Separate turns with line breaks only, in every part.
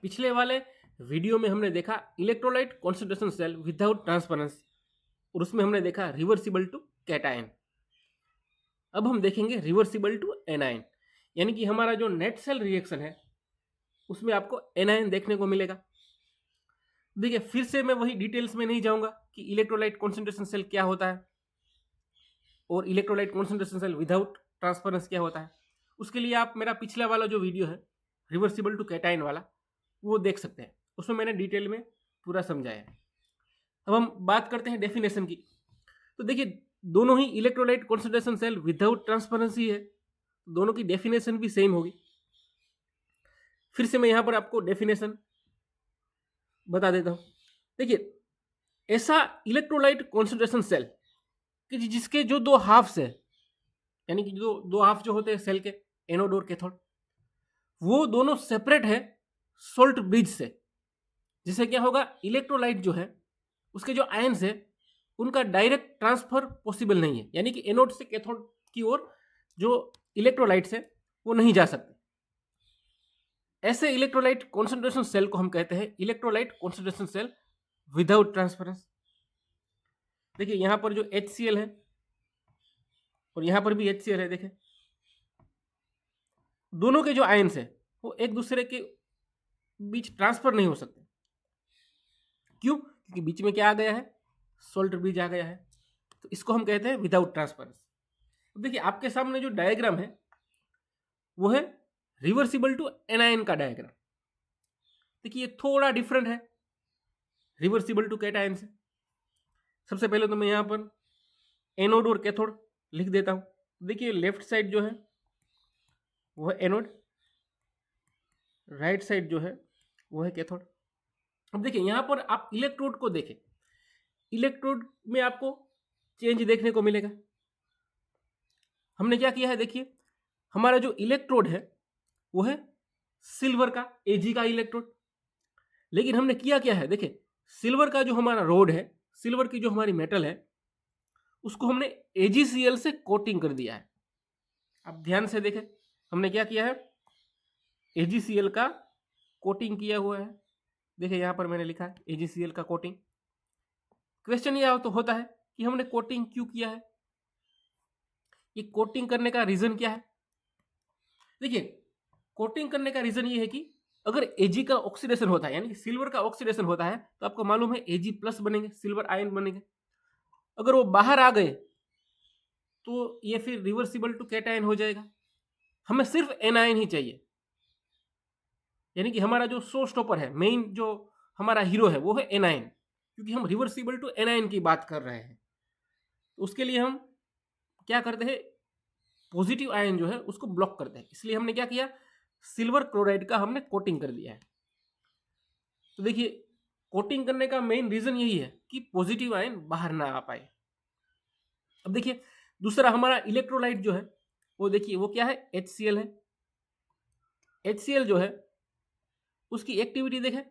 पिछले वाले वीडियो में हमने देखा electrolyte concentration cell without transference और उसमें हमने देखा रिवर्सिबल टू कैटायन। अब हम देखेंगे रिवर्सिबल टू एनायन, यानी कि हमारा जो नेट सेल रिएक्शन है उसमें आपको एनायन देखने को मिलेगा। देखिए फिर से मैं वही डिटेल्स में नहीं जाऊंगा कि इलेक्ट्रोलाइट कॉन्सेंट्रेशन सेल क्या होता है और electrolyte concentration cell without transference क्या होता है। उसके लिए आप मेरा पिछला वाला जो वीडियो है रिवर्सिबल टू कैटायन वाला वो देख सकते हैं, उसमें मैंने डिटेल में पूरा समझाया है। अब हम बात करते हैं डेफिनेशन की। तो देखिए दोनों ही electrolyte concentration cell without transparency है, दोनों की डेफिनेशन भी सेम होगी। फिर से मैं यहां पर आपको डेफिनेशन बता देता हूं। देखिए ऐसा इलेक्ट्रोलाइट कॉन्सेंट्रेशन सेल कि जिसके जो दो हाफ्स है, यानी कि जो दो हाफ जो होते हैं सेल के, एनोड और कैथोड, वो दोनों सेपरेट है सोल्ट ब्रिज से। जिससे क्या होगा, इलेक्ट्रोलाइट जो है उसके जो आयंस है उनका डायरेक्ट ट्रांसफर पॉसिबल नहीं है, यानी कि एनोड से कैथोड की ओर जो इलेक्ट्रोलाइट्स है वो नहीं जा सकते। ऐसे इलेक्ट्रोलाइट कॉन्सेंट्रेशन सेल को हम कहते हैं electrolyte concentration cell without transference. देखिए यहां पर जो HCl है और यहां पर भी HCl है, देखिए दोनों के जो आयंस है वो एक दूसरे के बीच ट्रांसफर नहीं हो सकते। क्यों? क्योंकि बीच में क्या आ गया है, सोल्ट ब्रिज आ गया है। तो इसको हम कहते हैं विदाउट ट्रांसफरेंस। देखिए आपके सामने जो डायग्राम है वो है रिवर्सिबल टू एनायन का डायग्राम। देखिए ये थोड़ा डिफरेंट है रिवर्सिबल टू कैटायन से। सबसे पहले तो मैं यहां पर एनोड और कैथोड लिख देता हूं। देखिए लेफ्ट साइड जो है वो है एनोड, राइट साइड जो है वो है कैथोड। अब देखिए यहां पर आप इलेक्ट्रोड को देखें, इलेक्ट्रोड में आपको चेंज देखने को मिलेगा। हमने क्या किया है, देखिए हमारा जो इलेक्ट्रोड है वो है सिल्वर का, Ag का इलेक्ट्रोड। लेकिन हमने किया क्या है, देखिए सिल्वर का जो हमारा रोड है, सिल्वर की जो हमारी मेटल है उसको हमने AgCl से कोटिंग कर दिया है। अब ध्यान से देखें हमने क्या किया है, AgCl का कोटिंग किया हुआ है। देखिए यहां पर मैंने लिखा है AgCl का कोटिंग। क्वेश्चन यह तो होता है कि हमने कोटिंग क्यों किया है, ये कोटिंग करने का रीजन क्या है। देखिए कोटिंग करने का रीजन ये है कि अगर Ag का ऑक्सीडेशन होता है, यानी कि सिल्वर का ऑक्सीडेशन होता है, तो आपको मालूम है Ag प्लस बनेंगे, सिल्वर आयन बनेंगे। अगर वो बाहर आ गए तो ये फिर रिवर्सिबल टू कैटायन हो जाएगा। हमें सिर्फ एनायन ही चाहिए, यानी कि हमारा जो शो स्टॉपर है, मेन जो हमारा हीरो है वो है एनायन, क्योंकि हम रिवर्सिबल टू एनायन की बात कर रहे हैं। तो उसके लिए हम क्या करते हैं, पॉजिटिव आयन जो है उसको ब्लॉक करते हैं। इसलिए हमने क्या किया, सिल्वर क्लोराइड का हमने कोटिंग कर दिया है। तो देखिए कोटिंग करने का मेन रीजन यही है कि पॉजिटिव आयन बाहर ना आ पाए। अब देखिए दूसरा हमारा इलेक्ट्रोलाइट जो है वो देखिए वो क्या है, HCl है। HCl जो है उसकी एक्टिविटी देखें,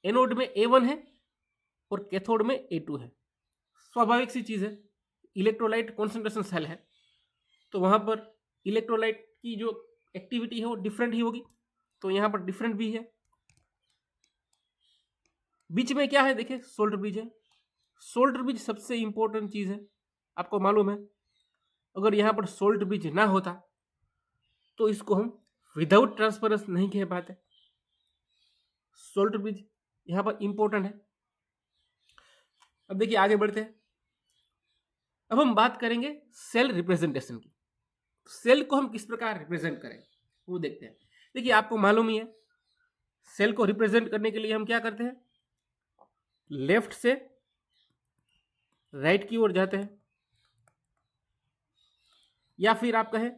एनोड में A1 है और कैथोड में A2 है। स्वाभाविक सी चीज है, इलेक्ट्रोलाइट कॉन्सेंट्रेशन सेल है तो वहां पर इलेक्ट्रोलाइट की जो एक्टिविटी है वो डिफरेंट ही होगी, तो यहां पर डिफरेंट भी है। बीच में क्या है, देखिए सोल्ट ब्रिज है। सोल्ट ब्रिज सबसे इंपॉर्टेंट चीज है, आपको मालूम है अगर यहां पर सोल्ट ब्रिज ना होता तो इसको हम विदाउट ट्रांसफरेंस नहीं कह पाते। सोल्ट ब्रिज यहां पर इंपॉर्टेंट है। अब देखिए आगे बढ़ते हैं। अब हम बात करेंगे सेल रिप्रेजेंटेशन की। सेल को हम किस प्रकार रिप्रेजेंट करें वो देखते हैं। देखिए आपको मालूम ही है सेल को रिप्रेजेंट करने के लिए हम क्या करते हैं, लेफ्ट से राइट की ओर जाते हैं, या फिर आप कहें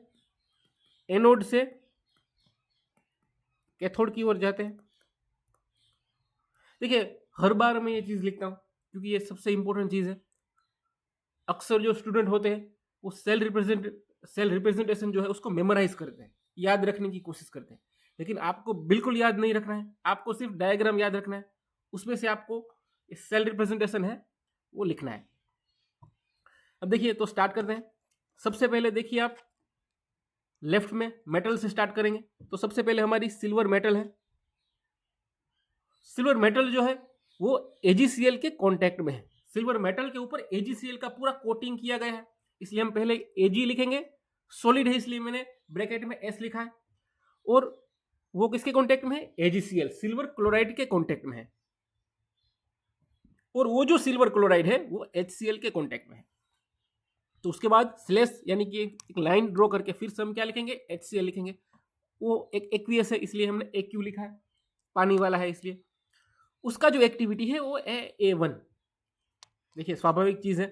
एनोड से कैथोड की ओर जाते हैं। देखिए हर बार मैं ये चीज लिखता हूं क्योंकि ये सबसे इंपॉर्टेंट चीज है। अक्सर जो स्टूडेंट होते हैं वो सेल रिप्रेजेंटेशन जो है उसको मेमोराइज करते हैं, याद रखने की कोशिश करते हैं, लेकिन आपको बिल्कुल याद नहीं रखना है, आपको सिर्फ डायग्राम याद रखना है। उसमें से आपको सेल रिप्रेजेंटेशन है वो लिखना है। अब देखिए तो स्टार्ट करते हैं। सबसे पहले देखिए आप लेफ्ट में मेटल से स्टार्ट करेंगे, तो सबसे पहले हमारी सिल्वर मेटल है। सिल्वर मेटल जो है वो AgCl के कांटेक्ट में है। सिल्वर मेटल के ऊपर AgCl का पूरा कोटिंग किया गया है, इसलिए हम पहले Ag लिखेंगे। सॉलिड है इसलिए मैंने ब्रैकेट में S लिखा है। और वो किसके कांटेक्ट में है? AgCl, सिल्वर क्लोराइड के कांटेक्ट में है। और वो जो सिल्वर क्लोराइड है वो HCl के कांटेक्ट में है। तो उसके बाद स्लैश यानी कि एक लाइन ड्रॉ करके फिर से हम क्या लिखेंगे? HCl लिखेंगे। वो एक एक्वियस है इसलिए हमने AQ लिखा है, पानी वाला है इसलिए। उसका जो एक्टिविटी है वो है A1। देखिए स्वाभाविक चीज है,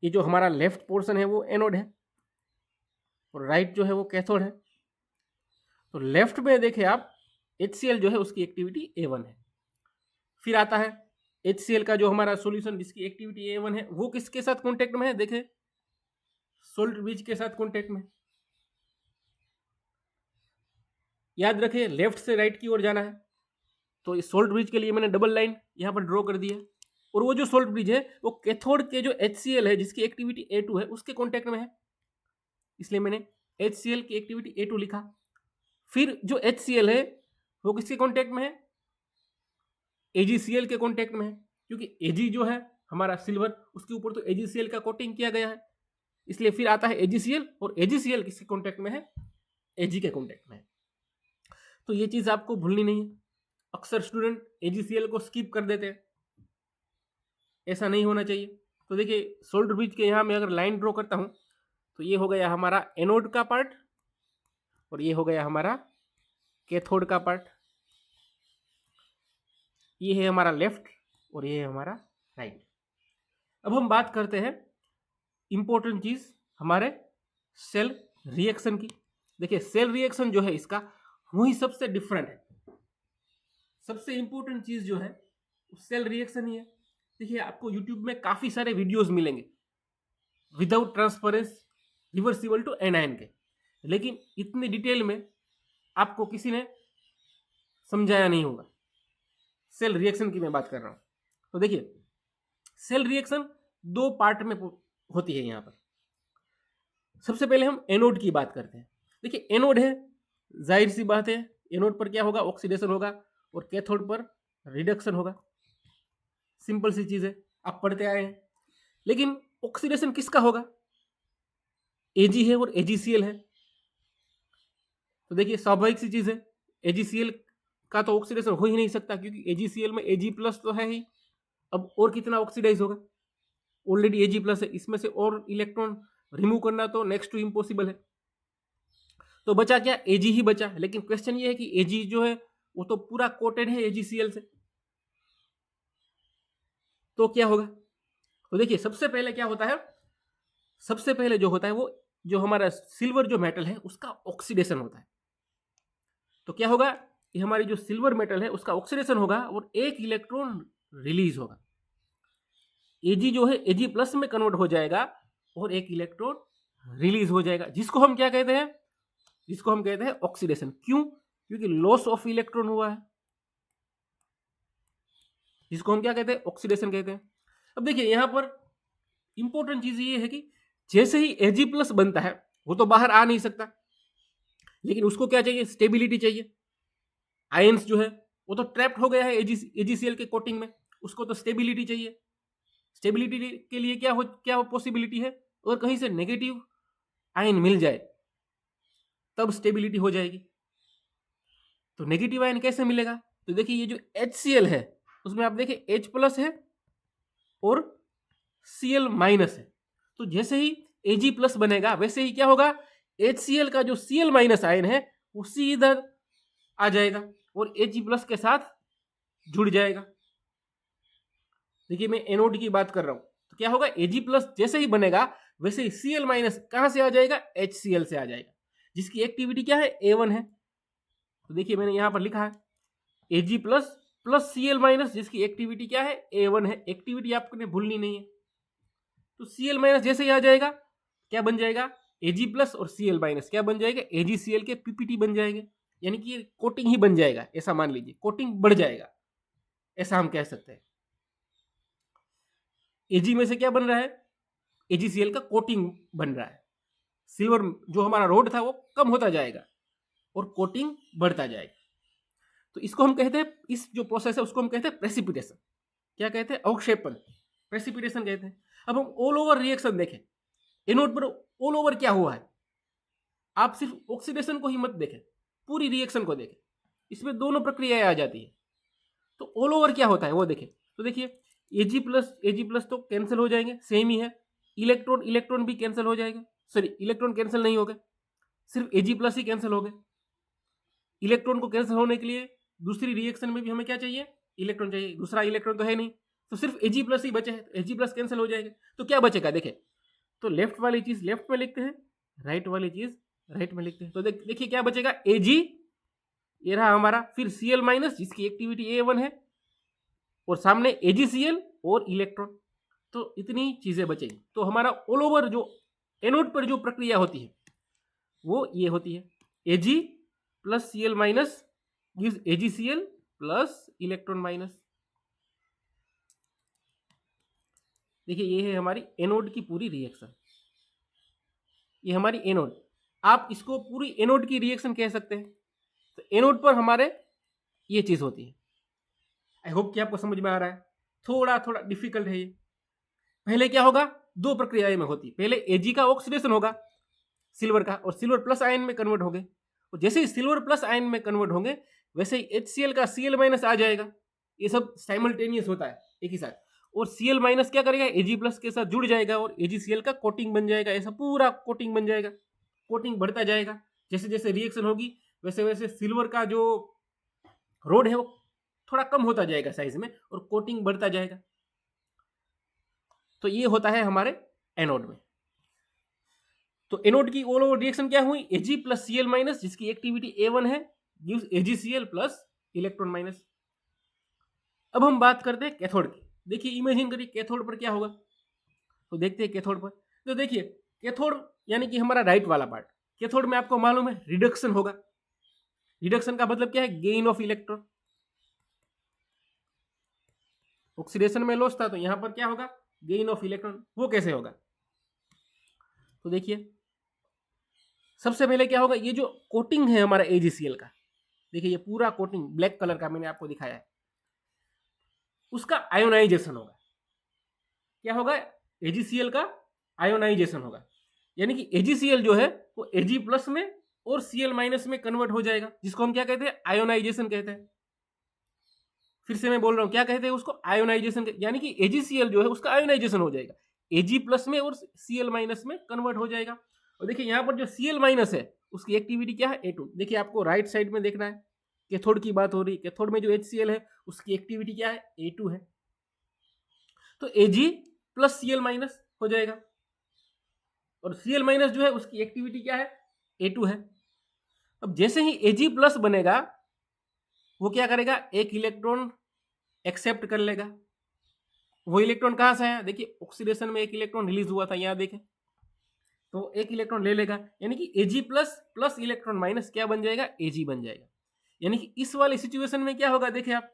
ये जो हमारा लेफ्ट पोर्शन है वो एनोड है और राइट जो है वो कैथोड है। तो लेफ्ट में देखें आप, HCl जो है उसकी एक्टिविटी A1 है। फिर आता है HCl का जो हमारा सॉल्यूशन जिसकी एक्टिविटी A1 है वो किसके साथ कांटेक्ट में है? देखें सोल्ट ब्रिज के साथ कांटेक्ट में। याद रखें लेफ्ट से राइट की ओर जाना है, तो इस सोल्ट ब्रिज के लिए मैंने डबल लाइन यहाँ पर ड्रॉ कर दी है। और वो जो सोल्ट ब्रिज है वो कैथोड के जो HCl है जिसकी एक्टिविटी A2 है उसके कांटेक्ट में है, इसलिए मैंने HCl की एक्टिविटी A2 लिखा। फिर जो HCl है वो किसके कांटेक्ट में है? AgCl के कांटेक्ट में है, क्योंकि Ag जो है हमारा सिल्वर उसके ऊपर तो AgCl का कोटिंग किया गया है, इसलिए फिर आता है AgCl। और AgCl किसके कांटेक्ट में है? Ag के कांटेक्ट में है। तो ये चीज आपको भूलनी नहीं है। अक्सर स्टूडेंट AgCl को स्किप कर देते हैं, ऐसा नहीं होना चाहिए। तो देखिए सोल्ट ब्रिज के यहाँ मैं अगर लाइन ड्रॉ करता हूँ तो ये हो गया हमारा एनोड का पार्ट और ये हो गया हमारा कैथोड का पार्ट। ये है हमारा लेफ्ट और ये है हमारा राइट। अब हम बात करते हैं इंपॉर्टेंट चीज हमारे सेल रिएक्शन की। देखिए सेल रिएक्शन जो है इसका वही सबसे डिफरेंट है। सबसे इंपॉर्टेंट चीज जो है सेल रिएक्शन ही है। देखिए आपको यूट्यूब में काफी सारे वीडियोस मिलेंगे without transference reversible to anion के, लेकिन इतनी डिटेल में आपको किसी ने समझाया नहीं होगा। सेल रिएक्शन की मैं बात कर रहा हूं। तो देखिए सेल रिएक्शन दो पार्ट में होती है। यहां पर सबसे पहले हम एनोड की बात करते हैं। देखिए एनोड है, जाहिर सी बात है एनोड पर क्या होगा? ऑक्सीडेशन होगा और कैथोड पर रिडक्शन होगा। सिंपल सी चीज है, आप पढ़ते आए हैं। लेकिन ऑक्सीडेशन किसका होगा? Ag है और AgCl है। तो देखिए स्वाभाविक सी चीज है, AgCl का तो ऑक्सीडेशन हो ही नहीं सकता क्योंकि AgCl में Ag+ तो है ही। अब और कितना ऑक्सीडाइज होगा? ऑलरेडी Ag+ है, इसमें से और इलेक्ट्रॉन रिमूव करना तो नेक्स्ट टू इम्पॉसिबल है। तो बचा क्या? Ag ही बचा। लेकिन क्वेश्चन ये है कि Ag जो है वो तो पूरा कोटेड है AgCl से, तो क्या होगा? तो देखिए सबसे पहले क्या होता है, सबसे पहले जो होता है वो जो हमारा सिल्वर जो मेटल है उसका ऑक्सीडेशन होता है। तो क्या होगा? ये हमारी जो सिल्वर मेटल है उसका ऑक्सीडेशन होगा और एक इलेक्ट्रॉन रिलीज होगा। Ag जो है Ag+ में कन्वर्ट हो जाएगा और एक इलेक्ट्रॉन रिलीज हो जाएगा, जिसको हम क्या कहते हैं? जिसको हम कहते हैं ऑक्सीडेशन। क्यों? क्योंकि लॉस ऑफ इलेक्ट्रॉन हुआ है, जिसको हम क्या कहते हैं? ऑक्सीडेशन कहते हैं। अब देखिए यहां पर इंपॉर्टेंट चीज ये है कि जैसे ही Ag+ बनता है वो तो बाहर आ नहीं सकता, लेकिन उसको क्या चाहिए? स्टेबिलिटी चाहिए। आयंस जो है वो तो ट्रैप्ड हो गया है AgCl के कोटिंग में, उसको तो स्टेबिलिटी चाहिए। स्टेबिलिटी के लिए क्या पॉसिबिलिटी है? अगर कहीं से नेगेटिव आयन मिल जाए तब स्टेबिलिटी हो जाएगी। तो नेगेटिव आयन कैसे मिलेगा? तो देखिए ये जो HCl है उसमें आप देखिए H+ है और Cl- है। तो जैसे ही Ag+ बनेगा वैसे ही क्या होगा? HCl का जो Cl- आयन है वो सीधा आ जाएगा और Ag+ के साथ जुड़ जाएगा। देखिए मैं एनोड की बात कर रहा हूं, तो क्या होगा? Ag+ जैसे ही बनेगा वैसे ही Cl- कहां से आ जाएगा? HCl से आ जाएगा, जिसकी एक्टिविटी क्या है? A1 है। तो देखिए मैंने यहां पर लिखा है Ag+ प्लस Cl- जिसकी एक्टिविटी क्या है? A1 है। एक्टिविटी आपने भूलनी नहीं है। तो Cl- जैसे ही आ जाएगा क्या बन जाएगा? Ag+ और Cl- क्या बन जाएगा? AgCl के PPT बन जाएंगे, यानी कि कोटिंग ही बन जाएगा। ऐसा मान लीजिए कोटिंग बढ़ जाएगा, ऐसा हम कह सकते हैं। Ag में से क्या बन रहा है? AgCl का कोटिंग बन रहा है। सिल्वर जो हमारा रोड था वो कम होता जाएगा और कोटिंग बढ़ता जाएगा। तो इसको हम कहते हैं, इस जो प्रोसेस है उसको हम कहते हैं प्रेसिपिटेशन। क्या कहते हैं? अवक्षेपण, प्रेसिपिटेशन कहते हैं। अब हम ऑल ओवर रिएक्शन देखें, एनोड पर ऑल ओवर क्या हुआ है। आप सिर्फ ऑक्सीडेशन को ही मत देखें, पूरी रिएक्शन को देखें, इसमें दोनों प्रक्रियाएं आ जाती है। तो ऑल ओवर क्या होता है वो देखें। तो देखिए Ag प्लस तो कैंसिल हो जाएंगे, सेम ही है। इलेक्ट्रॉन इलेक्ट्रॉन भी कैंसिल हो जाएगा, सॉरी इलेक्ट्रॉन कैंसिल नहीं हो गए, सिर्फ Ag प्लस ही कैंसिल हो गए। इलेक्ट्रॉन को कैंसिल होने के लिए दूसरी रिएक्शन में भी हमें क्या चाहिए? इलेक्ट्रॉन चाहिए, दूसरा इलेक्ट्रॉन तो है नहीं, तो सिर्फ Ag प्लस ही बचे हैं, Ag प्लस कैंसिल हो जाएगा। तो क्या बचेगा देखें, तो लेफ्ट वाली चीज लेफ्ट में लिखते हैं, राइट वाली चीज राइट में लिखते हैं। तो देखिए क्या बचेगा, Ag ये रहा हमारा, फिर Cl माइनस जिसकी एक्टिविटी A1 है, और सामने AgCl और इलेक्ट्रॉन। तो इतनी चीजें बचेंगी। तो हमारा ऑल ओवर जो एनोड पर जो प्रक्रिया होती है वो ये होती है, Ag plus Cl minus gives AgCl plus electron minus. देखिए ये है हमारी एनोड की पूरी रिएक्शन, ये हमारी एनोड। आप इसको पूरी एनोड की रिएक्शन कह सकते हैं। तो एनोड पर हमारे ये चीज होती है। आई होप कि आपको समझ में आ रहा है। थोड़ा थोड़ा डिफिकल्ट है ये। पहले क्या होगा, दो प्रक्रियाएं में होती है। पहले Ag का ऑक्सीडेशन होगा सिल्वर का, और सिल्वर प्लस आयन में कन्वर्ट होंगे। और जैसे ही सिल्वर प्लस आयन में कन्वर्ट होंगे वैसे ही HCl का Cl माइनस आ जाएगा। ये सब साइमल्टेनियस होता है एक ही साथ। और Cl माइनस क्या करेगा, Ag प्लस के साथ जुड़ जाएगा और AgCl का कोटिंग बन जाएगा। ऐसा पूरा कोटिंग बन जाएगा, कोटिंग बढ़ता जाएगा। जैसे जैसे रिएक्शन होगी वैसे वैसे सिल्वर का जो रोड है वो थोड़ा कम होता जाएगा साइज में, और कोटिंग बढ़ता जाएगा। तो ये होता है हमारे एनोड में। तो एनोड की ऑल ओवर रिएक्शन क्या हुई, Ag प्लस Cl माइनस जिसकी एक्टिविटी A1 है gives AgCl plus electron minus. अब हम बात करते हैं कैथोड की। देखिए इमेजिन करिए कैथोड पर क्या होगा। तो देखते हैं कैथोड पर। तो देखिए कैथोड यानी कि हमारा राइट वाला पार्ट, कैथोड में आपको मालूम है रिडक्शन होगा। रिडक्शन का मतलब क्या है, गेन ऑफ इलेक्ट्रॉन। ऑक्सीडेशन में लॉस था, तो यहां पर क्या होगा, गेन ऑफ इलेक्ट्रॉन। वो कैसे होगा, तो देखिए सबसे पहले क्या होगा, ये जो कोटिंग है हमारा AgCl का, देखिए ये पूरा कोटिंग ब्लैक कलर का मैंने आपको दिखाया है, उसका आयोनाइजेशन होगा। क्या होगा, AgCl का आयोनाइजेशन होगा। यानी कि AgCl जो है वो Ag प्लस में और Cl माइनस में कन्वर्ट हो जाएगा, जिसको हम क्या कहते हैं, आयोनाइजेशन कहते हैं। फिर से मैं बोल रहा हूं, क्या कहते हैं उसको, आयोनाइजेशन। यानी कि AgCl जो है उसका आयोनाइजेशन हो जाएगा, Ag प्लस में और Cl माइनस में कन्वर्ट हो जाएगा। और देखिए यहाँ पर जो Cl माइनस है उसकी एक्टिविटी क्या है, A2। देखिए आपको राइट साइड में देखना है, कैथोड की बात हो रही है। कैथोड में जो HCl है उसकी एक्टिविटी क्या है, A2 है। तो Ag प्लस Cl माइनस हो जाएगा, और Cl माइनस जो है उसकी एक्टिविटी क्या है, A2 है। अब जैसे ही Ag प्लस बनेगा वो क्या करेगा, एक इलेक्ट्रॉन एक्सेप्ट कर लेगा। वो इलेक्ट्रॉन कहां से आया, देखिए ऑक्सीडेशन में एक इलेक्ट्रॉन रिलीज हुआ था, यहां देखें, तो एक इलेक्ट्रॉन ले लेगा। यानी कि Ag plus plus electron minus क्या बन जाएगा, Ag बन जाएगा। यानी कि इस वाली सिचुएशन में क्या होगा, देखिए आप,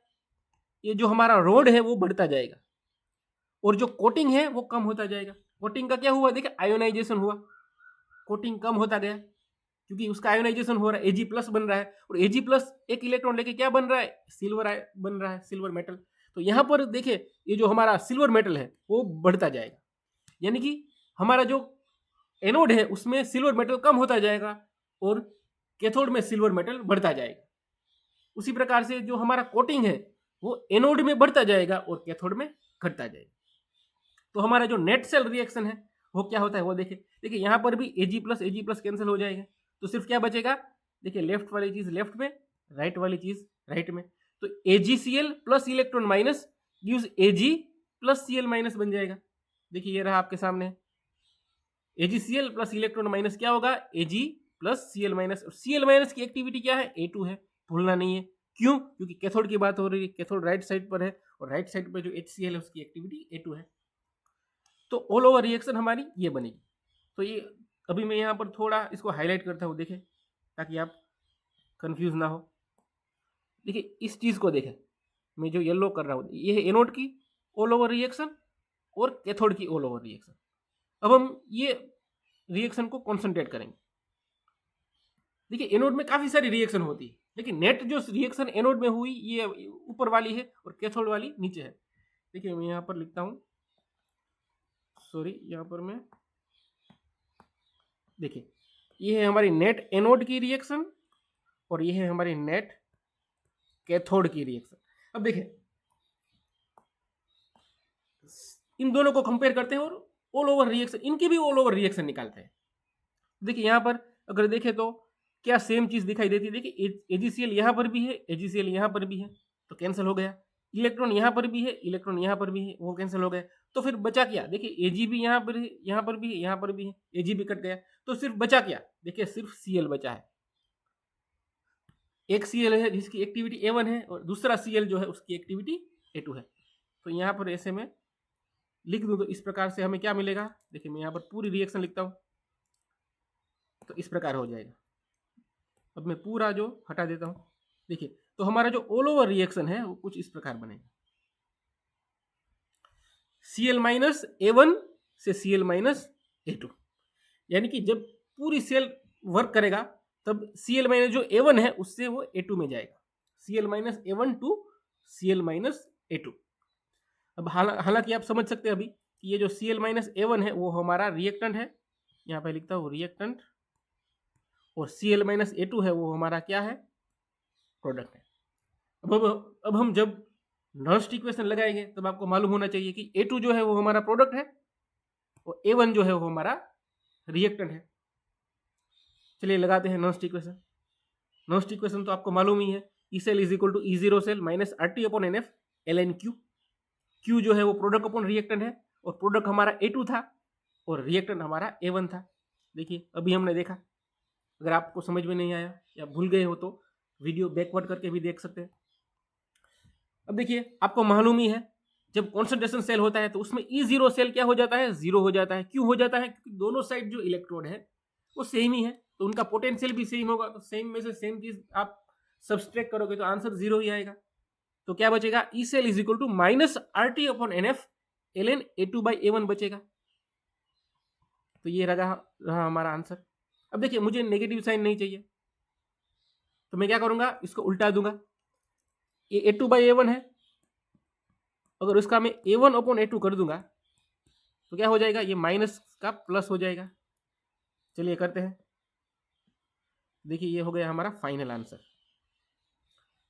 ये जो हमारा रोड है वो बढ़ता जाएगा और जो कोटिंग है वो कम होता जाएगा। कोटिंग का क्या हुआ, देखिए आयोनाइजेशन हुआ, कोटिंग कम होता गया क्योंकि उसका आयोनाइजेशन हो रहा है, Ag प्लस बन रहा है, और Ag प्लस एक इलेक्ट्रॉन लेके क्या बन रहा है, सिल्वर बन रहा है, सिल्वर मेटल। तो यहां पर देखिए ये जो हमारा सिल्वर मेटल है वो बढ़ता जाएगा। यानी कि हमारा जो एनोड है उसमें सिल्वर मेटल कम होता जाएगा और कैथोड में सिल्वर मेटल बढ़ता जाएगा। उसी प्रकार से जो हमारा कोटिंग है वो एनोड में बढ़ता जाएगा और कैथोड में घटता जाएगा। तो हमारा जो नेट सेल रिएक्शन है वो क्या होता है वो देखिए यहाँ पर भी Ag प्लस कैंसिल हो जाएगा, तो सिर्फ क्या बचेगा, देखिए लेफ्ट वाली चीज लेफ्ट में, राइट वाली चीज राइट में। तो AgCl plus electron minus gives Ag plus Cl minus बन जाएगा। देखिए ये रहा आपके सामने, AgCl प्लस इलेक्ट्रॉन माइनस क्या होगा, Ag plus Cl minus. Cl minus की एक्टिविटी क्या है, A2 है, भूलना नहीं है। क्यों, क्योंकि कैथोड की बात हो रही है, कैथोड राइट साइड पर है और राइट साइड पर जो HCl है उसकी एक्टिविटी A2 है। तो ऑल ओवर रिएक्शन हमारी ये बनेगी। तो ये अभी मैं यहाँ पर थोड़ा इसको हाईलाइट करता हूँ, देखें, ताकि आप कंफ्यूज ना हो। देखिए इस चीज़ को देखें, मैं जो येलो कर रहा हूँ ये है एनोड की ऑल ओवर रिएक्शन और कैथोड की ऑल ओवर रिएक्शन। अब हम ये रिएक्शन को कॉन्सेंट्रेट करेंगे। देखिए एनोड में काफ़ी सारी रिएक्शन होती है, लेकिन नेट जो रिएक्शन एनोड में हुई ये ऊपर वाली है और कैथोड वाली नीचे है। देखिए मैं यहाँ पर लिखता हूँ, सॉरी यहाँ पर मैं, देखिए ये है हमारी नेट एनोड की रिएक्शन और ये है हमारी नेट कैथोड की रिएक्शन। अब देखिए इन दोनों को कंपेयर करते हैं और ऑल ओवर रिएक्शन, इनकी भी ऑल ओवर रिएक्शन निकालते हैं। देखिए यहाँ पर अगर देखें तो क्या सेम चीज दिखाई देती है। देखिए एजीसीएल यहाँ पर भी है, एजीसीएल यहाँ पर भी है, तो कैंसिल हो गया। इलेक्ट्रॉन यहाँ पर भी है, इलेक्ट्रॉन यहाँ पर भी है, वो कैंसिल हो गए। तो फिर बचा क्या, देखिए एजी भी यहाँ पर है, यहाँ पर भी है, यहाँ पर भी है, एजी भी कट गया। तो सिर्फ बचा क्या, देखिए सिर्फ सीएल बचा है। एक सीएल है जिसकी एक्टिविटी A1 है और दूसरा सीएल जो है उसकी एक्टिविटी A2 है। तो यहाँ पर ऐसे में लिख दूं तो इस प्रकार से हमें क्या मिलेगा। देखिए मैं यहाँ पर पूरी रिएक्शन लिखता हूँ तो इस प्रकार हो जाएगा। अब मैं पूरा जो हटा देता हूँ, देखिए तो हमारा जो ऑल ओवर रिएक्शन है वो कुछ इस प्रकार बनेगा। Cl माइनस A1 से Cl माइनस A2, यानी कि जब पूरी सेल वर्क करेगा तब Cl माइनस जो A1 है उससे वो A2 में जाएगा। Cl minus A1 to Cl minus A2। अब हालांकि आप समझ सकते हैं अभी कि ये जो Cl माइनस A1 है वो हमारा रिएक्टेंट है, यहाँ पे लिखता हूँ रिएक्टेंट, और Cl माइनस A2 है वो हमारा क्या है, प्रोडक्ट है। अब हम जब नर्स्ट इक्वेशन लगाएंगे तब आपको मालूम होना चाहिए कि A2 जो है वो हमारा प्रोडक्ट है और A1 जो है वो हमारा रिएक्टेंट है। चलिए लगाते हैं नर्स्ट इक्वेशन। नर्स्ट इक्वेशन तो आपको मालूम ही है, E cell is equal to E0 cell minus RT upon NF ln Q। Q जो है वो प्रोडक्ट अपॉन रिएक्टेंट है और प्रोडक्ट हमारा A2 था और रिएक्टेंट हमारा A1 था। देखिए अभी हमने देखा, अगर आपको समझ में नहीं आया या भूल गए हो तो वीडियो बैकवर्ड करके भी देख सकते हैं। अब देखिए आपको मालूम ही है जब कॉन्सेंट्रेशन सेल होता है तो उसमें E0 सेल क्या हो जाता है, जीरो हो जाता है। क्यों हो जाता है, क्योंकि दोनों साइड जो इलेक्ट्रोड है वो सेम ही है तो उनका पोटेंशियल भी सेम होगा। तो सेम में से सेम चीज आप सब्सट्रैक्ट करोगे तो आंसर जीरो ही आएगा। तो क्या बचेगा, E cell is equal to minus RT upon NF ln A2 by A1 बचेगा। तो ये रहा हमारा आंसर। अब देखिए मुझे नेगेटिव साइन नहीं चाहिए तो मैं क्या करूंगा, इसको उल्टा दूंगा। ये A2 बाई A1 है, अगर उसका मैं A1 अपॉन A2 कर दूंगा तो क्या हो जाएगा, ये माइनस का प्लस हो जाएगा। चलिए करते हैं। देखिए ये हो गया हमारा फाइनल आंसर।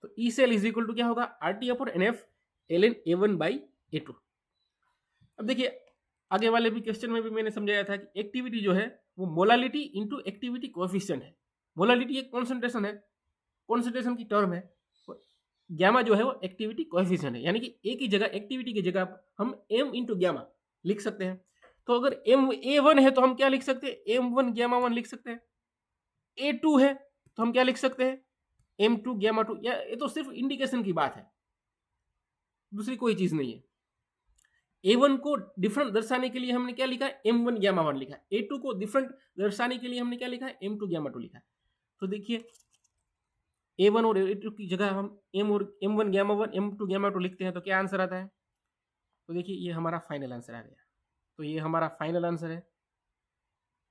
तो E cell is equal to क्या होगा, RT upon NF ln A1 by A2। अब देखिए आगे वाले भी क्वेश्चन में भी मैंने समझाया था कि एक्टिविटी जो है वो मोलालिटी इंटू एक्टिविटी कोएफिशिएंट है। मोलालिटी एक कॉन्सेंट्रेशन है, कॉन्सेंट्रेशन की टर्म है, गैमा जो है वो एक्टिविटी कोएफिशिएंट है, यानी कि एक ही जगह एक्टिविटी की जगह हम m इंटू गैमा लिख सकते हैं। तो अगर A1 है तो हम क्या लिख सकते हैं, M1 गैमा 1 लिख सकते हैं। A2 है तो हम क्या लिख सकते हैं, M2 गैमा 2। या ये तो सिर्फ इंडिकेशन की बात है, दूसरी कोई चीज नहीं है। A1 को डिफरेंट दर्शाने के लिए हमने क्या लिखा है, M1 गैमा 1 लिखा है। A2 को डिफरेंट दर्शाने के लिए हमने क्या लिखा है, M2 गैमा 2 लिखा है। तो देखिए A1 और A2 की जगह हम M1 गैमा 1 M2 गैमा 2 लिखते हैं तो क्या आंसर आता है। तो देखिए ये हमारा फाइनल आंसर आ गया। तो ये हमारा फाइनल आंसर है,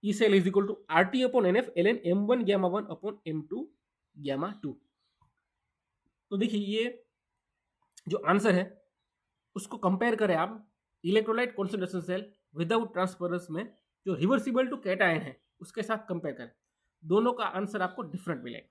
E cell is equal to RT upon NF ln M1 gamma 1 upon M2 gamma 2। तो देखिए ये जो आंसर है उसको कंपेयर करें आप electrolyte concentration cell without transference में जो रिवर्सिबल टू कैटायन है उसके साथ कंपेयर करें, दोनों का आंसर आपको डिफरेंट मिलेगा।